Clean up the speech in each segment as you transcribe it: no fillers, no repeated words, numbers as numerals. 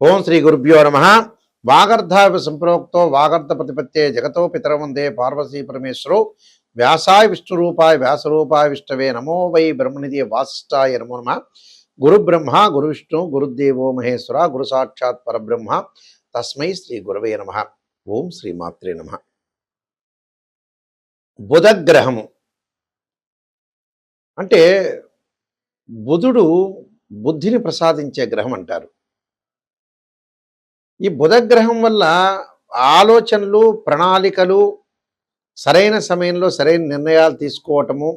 ఓం శ్రీ గురుభ్యో నమ. వాగర్ధావి సంప్రోక్తో వాగర్ధ ప్రతిపత్తే జగతో పితరం వందే పార్వతీ పరమేశ్వరో వ్యాసాయ విష్ణురూపాయ వ్యాసరూపాయ విష్ణవే నమో వై బ్రహ్మనిధి వాసిష్ఠాయ నమో నమ. గురు బ్రహ్మ గురు విష్ణు గురుదేవో మహేశ్వర గురు సాక్షాత్ పరబ్రహ్మ తస్మై శ్రీ గురవే నమ. ఓం శ్రీ మాత్రే నమ. బుధగ్రహము అంటే బుధుడు బుద్ధిని ప్రసాదించే గ్రహం అంటారు. ఈ బుధగ్రహం వల్ల ఆలోచనలు ప్రణాళికలు సరైన సమయంలో సరైన నిర్ణయాలు తీసుకోవటము,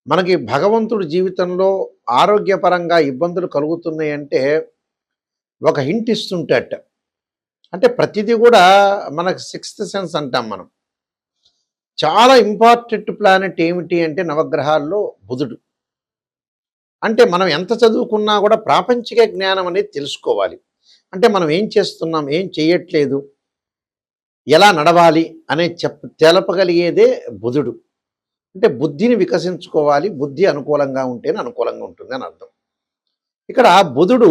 మనకి భగవంతుడి జీవితంలో ఆరోగ్యపరంగా ఇబ్బందులు కలుగుతున్నాయంటే ఒక హింట్ ఇస్తుంటేట. అంటే ప్రతిదీ కూడా మనకు సిక్స్త్ సెన్స్ అంటాం మనం. చాలా ఇంపార్టెంట్ ప్లానెట్ ఏమిటి అంటే నవగ్రహాల్లో బుధుడు. అంటే మనం ఎంత చదువుకున్నా కూడా ప్రాపంచిక జ్ఞానం అనేది తెలుసుకోవాలి. అంటే మనం ఏం చేస్తున్నాం, ఏం చేయట్లేదు, ఎలా నడవాలి అనే తెలపగలిగేదే బుధుడు. అంటే బుద్ధిని వికసించుకోవాలి, బుద్ధి అనుకూలంగా ఉంటేనే అనుకూలంగా ఉంటుంది అని అర్థం. ఇక్కడ బుధుడు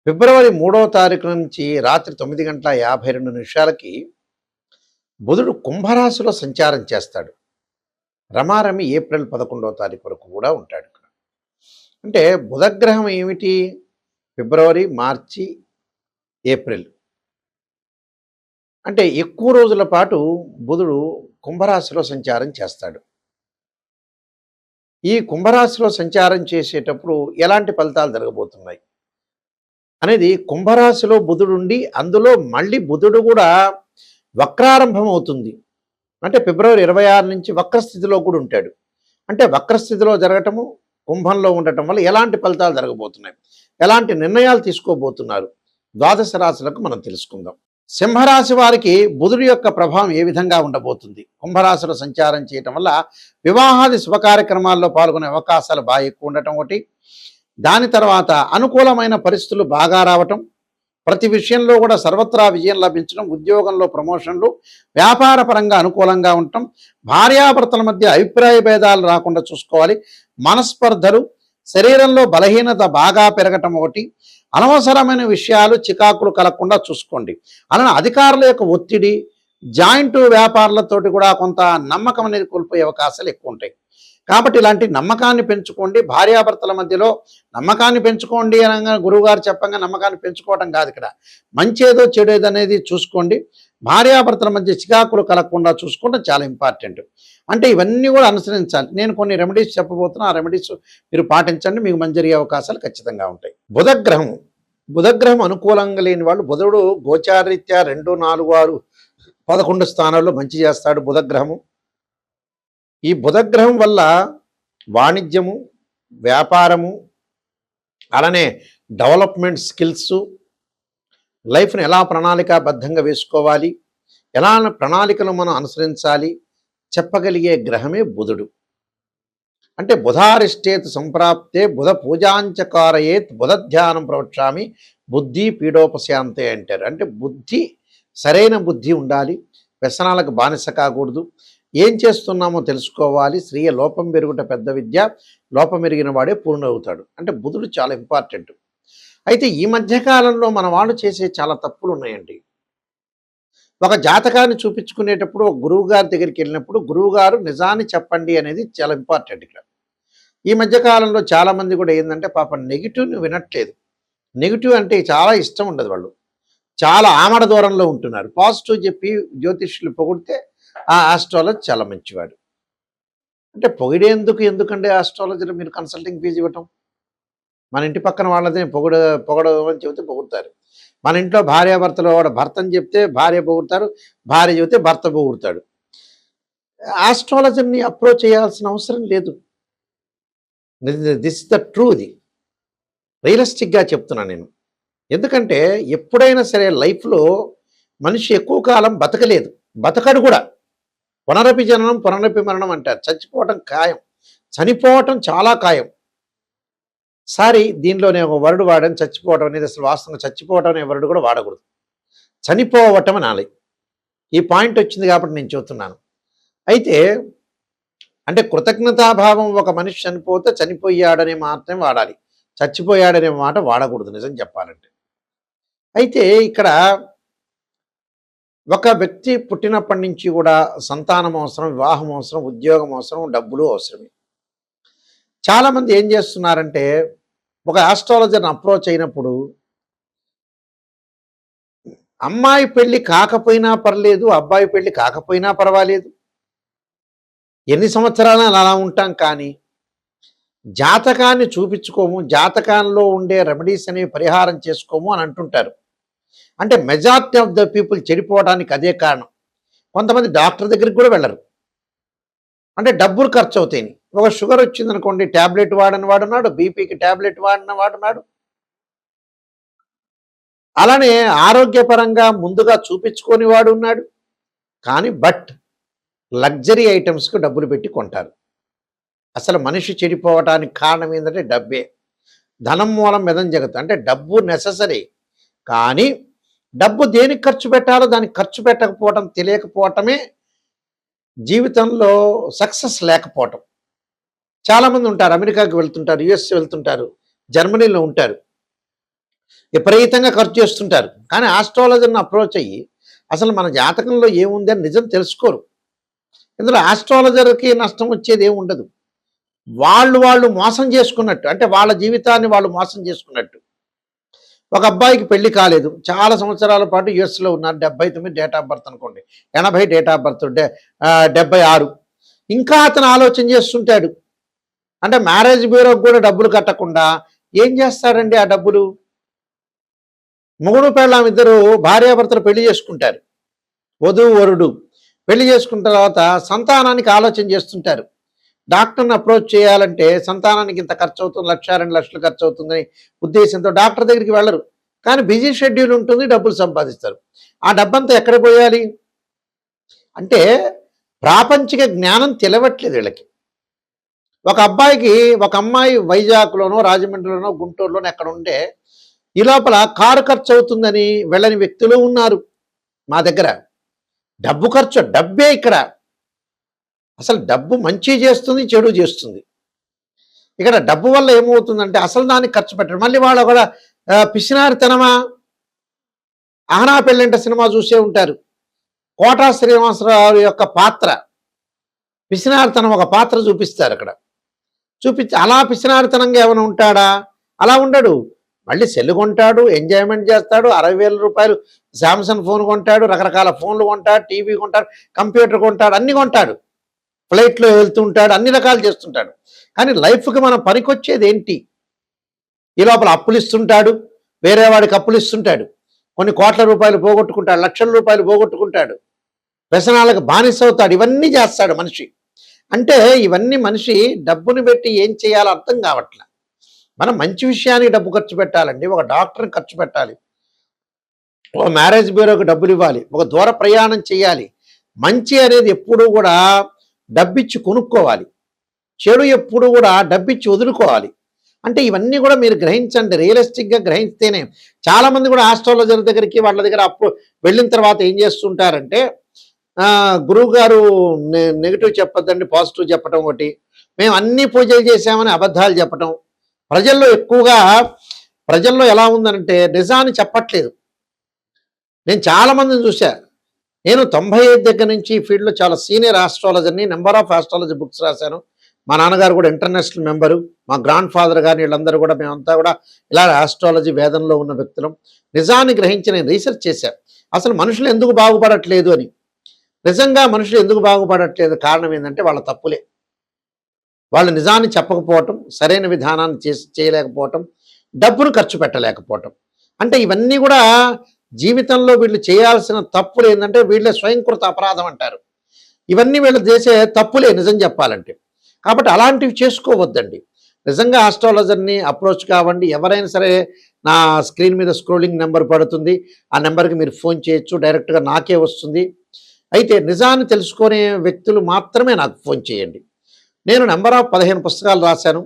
ఫిబ్రవరి 3వ తారీఖు నుంచి రాత్రి 9:52 బుధుడు కుంభరాశిలో సంచారం చేస్తాడు. రమారమి ఏప్రిల్ 11వ తారీఖు వరకు కూడా ఉంటాడు ఇక్కడ. అంటే బుధగ్రహం ఏమిటి? ఫిబ్రవరి, మార్చి, ఏప్రిల్ అంటే ఎక్కువ రోజుల పాటు బుధుడు కుంభరాశిలో సంచారం చేస్తాడు. ఈ కుంభరాశిలో సంచారం చేసేటప్పుడు ఎలాంటి ఫలితాలు జరగబోతున్నాయి అనేది, కుంభరాశిలో బుధుడు ఉండి అందులో మళ్ళీ బుధుడు కూడా వక్రారంభం అవుతుంది. అంటే ఫిబ్రవరి 26 నుంచి వక్రస్థితిలో కూడా ఉంటాడు. అంటే వక్రస్థితిలో జరగటము, కుంభంలో ఉండటం వల్ల ఎలాంటి ఫలితాలు జరగబోతున్నాయి, ఎలాంటి నిర్ణయాలు తీసుకోబోతున్నారు, ద్వాదశ రాశులకు మనం తెలుసుకుందాం. సింహరాశి వారికి బుధుడి యొక్క ప్రభావం ఏ విధంగా ఉండబోతుంది? కుంభరాశిలో సంచారం చేయటం వల్ల వివాహాది శుభ కార్యక్రమాల్లో పాల్గొనే అవకాశాలు బాగా ఎక్కువ ఉండటం ఒకటి. దాని తర్వాత అనుకూలమైన పరిస్థితులు బాగా రావటం, ప్రతి విషయంలో కూడా సర్వత్రా విజయం లభించడం, ఉద్యోగంలో ప్రమోషన్లు, వ్యాపార పరంగా అనుకూలంగా ఉండటం, భార్యాభర్తల మధ్య అభిప్రాయ భేదాలు రాకుండా చూసుకోవాలి. మనస్పర్ధలు, శరీరంలో బలహీనత బాగా పెరగటం ఒకటి. అనవసరమైన విషయాలు చికాకులు కలగకుండా చూసుకోండి. అలానే అధికారుల యొక్క ఒత్తిడి, జాయింట్ వ్యాపారులతోటి కూడా కొంత నమ్మకం అనేది కోల్పోయే అవకాశాలు ఎక్కువ ఉంటాయి. కాబట్టి ఇలాంటి నమ్మకాన్ని పెంచుకోండి. భార్యాభర్తల మధ్యలో నమ్మకాన్ని పెంచుకోండి అనగా గురువుగారు చెప్పంగా నమ్మకాన్ని పెంచుకోవటం కాదు, ఇక్కడ మంచేదో చెడేదో అనేది చూసుకోండి. భార్యాభర్తల మధ్య చికాకులు కలగకుండా చూసుకోవడం చాలా ఇంపార్టెంట్. అంటే ఇవన్నీ కూడా అనుసరించాలి. నేను కొన్ని రెమెడీస్ చెప్పబోతున్నా, ఆ రెమెడీస్ మీరు పాటించండి, మీకు మంచి జరిగే అవకాశాలు ఖచ్చితంగా ఉంటాయి. బుధగ్రహం అనుకూలంగా లేని వాళ్ళు, బుధుడు గోచారరీత్యా 2, 4, 6, 11 స్థానాల్లో మంచి చేస్తాడు బుధగ్రహము. ఈ బుధగ్రహం వల్ల వాణిజ్యము, వ్యాపారము, అలానే డెవలప్మెంట్ స్కిల్స్, లైఫ్ని ఎలా ప్రణాళికాబద్ధంగా వేసుకోవాలి, ఎలా ప్రణాళికలు మనం అనుసరించాలి చెప్పగలిగే గ్రహమే బుధుడు. అంటే బుధారిష్టేత్ సంప్రాప్తే బుధ పూజాంచకారయేత్ బుధ ధ్యానం ప్రవక్ష్యామి బుద్ధి పీడోపశాంతే అంటారు. అంటే బుద్ధి, సరైన బుద్ధి ఉండాలి, వ్యసనాలకు బానిస కాకూడదు, ఏం చేస్తున్నామో తెలుసుకోవాలి. స్త్రీయ లోపం పెరుగుట పెద్ద విద్య, లోపం ఎరిగిన వాడే పూర్ణవుతాడు. అంటే బుధుడు చాలా ఇంపార్టెంట్. అయితే ఈ మధ్యకాలంలో మన వాళ్ళు చేసే చాలా తప్పులు ఉన్నాయండి. ఒక జాతకాన్ని చూపించుకునేటప్పుడు ఒక గురువు గారి దగ్గరికి వెళ్ళినప్పుడు గురువుగారు నిజాన్ని చెప్పండి అనేది చాలా ఇంపార్టెంట్ ఇక్కడ. ఈ మధ్యకాలంలో చాలామంది కూడా ఏంటంటే పాపం నెగిటివ్ని వినట్లేదు. నెగిటివ్ అంటే చాలా ఇష్టం ఉండదు, వాళ్ళు చాలా ఆమడ దూరంలో ఉంటున్నారు. పాజిటివ్ చెప్పి జ్యోతిష్యులు పొగిడితే ఆ ఆస్ట్రాలజీ చాలా మంచివాడు. అంటే ఎందుకంటే ఆస్ట్రాలజీలో మీరు కన్సల్టింగ్ ఫీజు ఇవ్వటం, మన ఇంటి పక్కన వాళ్ళదే పొగడమని చెబితే పొగుడతారు. మన ఇంట్లో భార్యాభర్తలు వాడు భర్తని చెప్తే భార్య పొగుడతారు, భార్య చెబితే భర్త పొగుడతాడు. ఆస్ట్రాలజీని అప్రోచ్ చేయాల్సిన అవసరం లేదు. దిస్ ఇస్ ద ట్రూది, రియలిస్టిక్గా చెప్తున్నాను నేను. ఎందుకంటే ఎప్పుడైనా సరే లైఫ్లో మనిషి ఎక్కువ కాలం బతకలేదు, బతకడు కూడా. పునరపి జననం పునరపి మరణం అంటారు. చచ్చిపోవటం ఖాయం, చనిపోవటం చాలా ఖాయం. సారీ, దీనిలోనే ఒక వర్డ్ వాడని, చచ్చిపోవటం అనేది అసలు వాస్తవంగా చచ్చిపోవటం అనే వర్డ్ కూడా వాడకూడదు, చనిపోవటం అనాలి. ఈ పాయింట్ వచ్చింది కాబట్టి నేను చెబుతున్నాను. అయితే అంటే కృతజ్ఞతాభావం, ఒక మనిషి చనిపోతే చనిపోయాడనే మాత్రమే వాడాలి. చచ్చిపోయాడనే మాట వాడకూడదు నిజం చెప్పాలంటే. అయితే ఇక్కడ ఒక వ్యక్తి పుట్టినప్పటి నుంచి కూడా సంతానం అవసరం, వివాహం అవసరం, ఉద్యోగం అవసరం, డబ్బులు అవసరమే. చాలామంది ఏం చేస్తున్నారంటే ఒక ఆస్ట్రాలజర్ని అప్రోచ్ అయినప్పుడు అమ్మాయి పెళ్లి కాకపోయినా పర్లేదు, అబ్బాయి పెళ్లి కాకపోయినా పర్వాలేదు, ఎన్ని సంవత్సరాలు అలా ఉంటాం, కానీ జాతకాన్ని చూపించుకోము, జాతకాల్లో ఉండే రెమెడీస్ అనేవి పరిహారం చేసుకోము అని అంటుంటారు. అంటే మెజారిటీ ఆఫ్ ద పీపుల్ చెడిపోవడానికి అదే కారణం. కొంతమంది డాక్టర్ దగ్గరికి కూడా వెళ్ళరు, అంటే డబ్బులు ఖర్చు అవుతాయి. ఒక షుగర్ వచ్చిందనుకోండి, ట్యాబ్లెట్ వాడని వాడున్నాడు, బీపీకి ట్యాబ్లెట్ వాడిన వాడున్నాడు. అలానే ఆరోగ్యపరంగా ముందుగా చూపించుకొని వాడు ఉన్నాడు. కానీ లగ్జరీ ఐటమ్స్కు డబ్బులు పెట్టి కొంటారు. అసలు మనిషి చెడిపోవటానికి కారణం ఏంటంటే డబ్బే. ధనం మూలం మెదం జగత్. అంటే డబ్బు నెససరీ, కానీ డబ్బు దేనికి ఖర్చు పెట్టాలో దానికి ఖర్చు పెట్టకపోవటం తెలియకపోవటమే జీవితంలో సక్సెస్ లేకపోవటం. చాలామంది ఉంటారు, అమెరికాకి వెళ్తుంటారు, యుఎస్ వెళ్తుంటారు, జర్మనీలో ఉంటారు, విపరీతంగా ఖర్చు చేస్తుంటారు. కానీ ఆస్ట్రాలజర్ని అప్రోచ్ అయ్యి అసలు మన జాతకంలో ఏముంది అని నిజం తెలుసుకోరు. ఇందులో ఆస్ట్రాలజర్కి నష్టం వచ్చేది ఏమి ఉండదు. వాళ్ళు మోసం చేసుకున్నట్టు, అంటే వాళ్ళ జీవితాన్ని వాళ్ళు మోసం చేసుకున్నట్టు. ఒక అబ్బాయికి పెళ్లి కాలేదు, చాలా సంవత్సరాల పాటు యుఎస్లో ఉన్నారు, 79 డేట్ ఆఫ్ బర్త్ అనుకోండి, 80 డేట్ ఆఫ్ బర్త్, 76. ఇంకా అతను ఆలోచన చేస్తుంటాడు. అంటే మ్యారేజ్ బ్యూరోకి కూడా డబ్బులు కట్టకుండా ఏం చేస్తాడండి ఆ డబ్బులు? మొగుడు పెళ్ళాం ఇద్దరు భార్యాభర్తలు పెళ్లి చేసుకుంటారు, వధువు వరుడు పెళ్లి చేసుకున్న తర్వాత సంతానానికి ఆలోచన చేస్తుంటారు. డాక్టర్ని అప్రోచ్ చేయాలంటే సంతానానికి ఇంత ఖర్చు అవుతుంది, 1-2 లక్షలు ఖర్చు అవుతుందని ఉద్దేశంతో డాక్టర్ దగ్గరికి వెళ్ళరు. కానీ బిజీ షెడ్యూల్ ఉంటుంది, డబ్బులు సంపాదిస్తారు. ఆ డబ్బంతా ఎక్కడ పోయాలి? అంటే ప్రాపంచిక జ్ఞానం తెలవట్లేదు వీళ్ళకి. ఒక అబ్బాయికి ఒక అమ్మాయి వైజాగ్లోనో, రాజమండ్రిలోనో, గుంటూరులోనో ఎక్కడ ఉంటే ఈ లోపల కారు ఖర్చు అవుతుందని వెళ్ళని వ్యక్తులు ఉన్నారు మా దగ్గర. డబ్బు ఖర్చు, డబ్బే ఇక్కడ. అసలు డబ్బు మంచి చేస్తుంది, చెడు చేస్తుంది. ఇక్కడ డబ్బు వల్ల ఏమవుతుందంటే అసలు దానికి ఖర్చు పెట్టడం. మళ్ళీ వాళ్ళు కూడా పిసినారితనమా? ఆహనా పెళ్ళంట సినిమా చూసే ఉంటారు. కోటా శ్రీనివాసరావు యొక్క పాత్ర పిసినారితనం, ఒక పాత్ర చూపిస్తారు అక్కడ. చూపించి అలా పిసినారితనంగా ఏమైనా ఉంటాడా? అలా ఉండడు. మళ్ళీ సెల్ కొంటాడు, ఎంజాయ్మెంట్ చేస్తాడు, 60,000 రూపాయలు శాంసంగ్ ఫోన్ కొంటాడు, రకరకాల ఫోన్లు కొంటాడు, టీవీ కొంటాడు, కంప్యూటర్ కొంటాడు, అన్ని కొంటాడు, ఫ్లైట్లో వెళ్తుంటాడు, అన్ని రకాలు చేస్తుంటాడు. కానీ లైఫ్కి మనం పనికొచ్చేది ఏంటి? ఈ లోపల అప్పులు ఇస్తుంటాడు, వేరే వాడికి అప్పులు ఇస్తుంటాడు, కొన్ని కోట్ల రూపాయలు పోగొట్టుకుంటాడు, లక్షల రూపాయలు పోగొట్టుకుంటాడు, వ్యసనాలకు బానిస అవుతాడు. ఇవన్నీ చేస్తాడు మనిషి. అంటే ఇవన్నీ మనిషి డబ్బుని పెట్టి ఏం చేయాలో అర్థం కావట్లే. మనం మంచి విషయానికి డబ్బు ఖర్చు పెట్టాలండి, ఒక డాక్టర్ని ఖర్చు పెట్టాలి, ఒక మ్యారేజ్ బ్యూరోకి డబ్బులు ఇవ్వాలి, ఒక దూర ప్రయాణం చేయాలి. మంచి అనేది ఎప్పుడూ కూడా డబ్బిచ్చి కొనుక్కోవాలి, చెడు ఎప్పుడు కూడా డబ్బిచ్చి వదులుకోవాలి. అంటే ఇవన్నీ కూడా మీరు గ్రహించండి, రియలిస్టిక్గా గ్రహిస్తేనే. చాలామంది కూడా ఆస్ట్రాలజర్ దగ్గరికి వాళ్ళ దగ్గర వెళ్ళిన తర్వాత ఏం చేస్తుంటారంటే, గురువు గారు నెగిటివ్ చెప్పొద్దండి, పాజిటివ్ చెప్పడం ఒకటి, మేము అన్ని పూజలు చేసామని అబద్ధాలు చెప్పటం. ప్రజల్లో ఎలా ఉందనంటే నిజాన్ని చెప్పట్లేదు. నేను చాలామందిని చూశా. నేను 95 దగ్గర నుంచి ఈ ఫీల్డ్లో చాలా సీనియర్ ఆస్ట్రాలజర్ని, నెంబర్ ఆఫ్ ఆస్ట్రాలజీ బుక్స్ రాశాను. మా నాన్నగారు కూడా ఇంటర్నేషనల్ మెంబరు, మా గ్రాండ్ ఫాదర్ గారు, వీళ్ళందరూ కూడా, మేమంతా కూడా ఇలా ఆస్ట్రాలజీ వేదంలో ఉన్న వ్యక్తులం. నిజాన్ని గ్రహించి నేను రీసెర్చ్ చేశాను, అసలు మనుషులు ఎందుకు బాగుపడట్లేదు అని. నిజంగా మనుషులు ఎందుకు బాగుపడట్లేదు కారణం ఏంటంటే వాళ్ళ తప్పులే. వాళ్ళు నిజాన్ని చెప్పకపోవటం, సరైన విధానాన్ని చేయలేకపోవటం, డబ్బును ఖర్చు పెట్టలేకపోవటం. అంటే ఇవన్నీ కూడా జీవితంలో వీళ్ళు చేయాల్సిన తప్పులు ఏంటంటే వీళ్ళే స్వయంకృత అపరాధం అంటారు. ఇవన్నీ వీళ్ళు చేసే తప్పులే నిజం చెప్పాలంటే. కాబట్టి అలాంటివి చేసుకోవద్దండి. నిజంగా ఆస్ట్రాలజర్ని అప్రోచ్ కావండి. ఎవరైనా సరే, నా స్క్రీన్ మీద స్క్రోలింగ్ నెంబర్ పడుతుంది, ఆ నెంబర్కి మీరు ఫోన్ చేయొచ్చు, డైరెక్ట్గా నాకే వస్తుంది. అయితే నిజాన్ని తెలుసుకునే వ్యక్తులు మాత్రమే నాకు ఫోన్ చేయండి. నేను నెంబర్ ఆఫ్ 15 పుస్తకాలు రాశాను.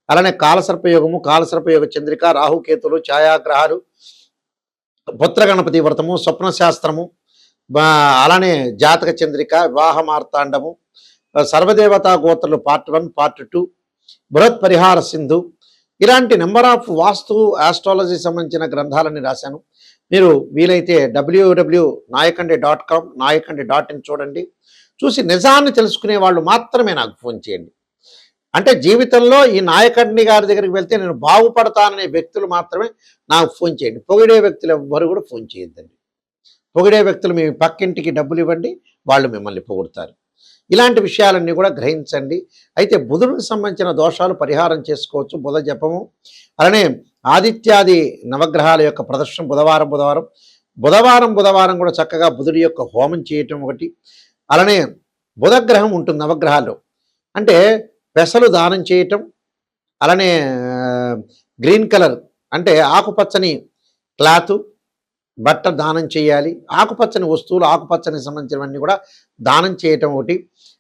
అలానే కాలసర్పయోగము, కాలసర్పయోగ చంద్రిక, రాహుకేతులు, ఛాయాగ్రహాలు, పుత్ర గణపతి వ్రతము, స్వప్నశాస్త్రము, అలానే జాతక చంద్రిక, వివాహ మార్తాండము, సర్వదేవతా గోత్రలు పార్ట్ 1, పార్ట్ 2, బృహత్ పరిహార సింధు, ఇలాంటి నెంబర్ ఆఫ్ వాస్తు ఆస్ట్రాలజీ సంబంధించిన గ్రంథాలని రాశాను. మీరు వీలైతే www.nayakhande.com nayakhande.in చూడండి. చూసి నిజాన్ని తెలుసుకునే వాళ్ళు మాత్రమే నాకు ఫోన్ చేయండి. అంటే జీవితంలో ఈ నాయకండి గారి దగ్గరికి వెళ్తే నేను బాగుపడతాననే వ్యక్తులు మాత్రమే నాకు ఫోన్ చేయండి. పొగిడే వ్యక్తులు ఎవ్వరు కూడా ఫోన్ చేయొద్దండి. పొగిడే వ్యక్తులు మీ పక్కింటికి డబ్బులు ఇవ్వండి, వాళ్ళు మిమ్మల్ని పొగుడుతారు. ఇలాంటి విషయాలన్నీ కూడా గ్రహించండి. అయితే బుధుడికి సంబంధించిన దోషాలు పరిహారం చేసుకోవచ్చు. బుధ జపము, అలానే ఆదిత్యాది నవగ్రహాల యొక్క ప్రదర్శన బుధవారం కూడా చక్కగా బుధుడి యొక్క హోమం చేయటం ఒకటి. అలానే బుధగ్రహం ఉంటుంది నవగ్రహాల్లో, అంటే పెసలు దానం చేయటం, అలానే గ్రీన్ కలర్ అంటే ఆకుపచ్చని క్లాత్ బట్ట దానం చేయాలి. ఆకుపచ్చని వస్తువులు, ఆకుపచ్చని సంబంధించినవన్నీ కూడా దానం చేయటం ఒకటి.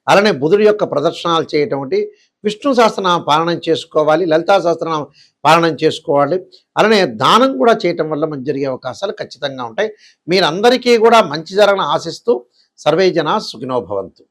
అలానే బుధుడి యొక్క ప్రదర్శనలు చేయటం ఒకటి. విష్ణు సహస్రనామ పాలనం చేసుకోవాలి, లలితా సహస్రనామ పాలనం చేసుకోవాలి. అలానే దానం కూడా చేయటం వల్ల మంచి జరిగే అవకాశాలు ఖచ్చితంగా ఉంటాయి. మీరందరికీ కూడా మంచి జరగని ఆశిస్తూ సర్వే జనా సుఖినో భవంతు.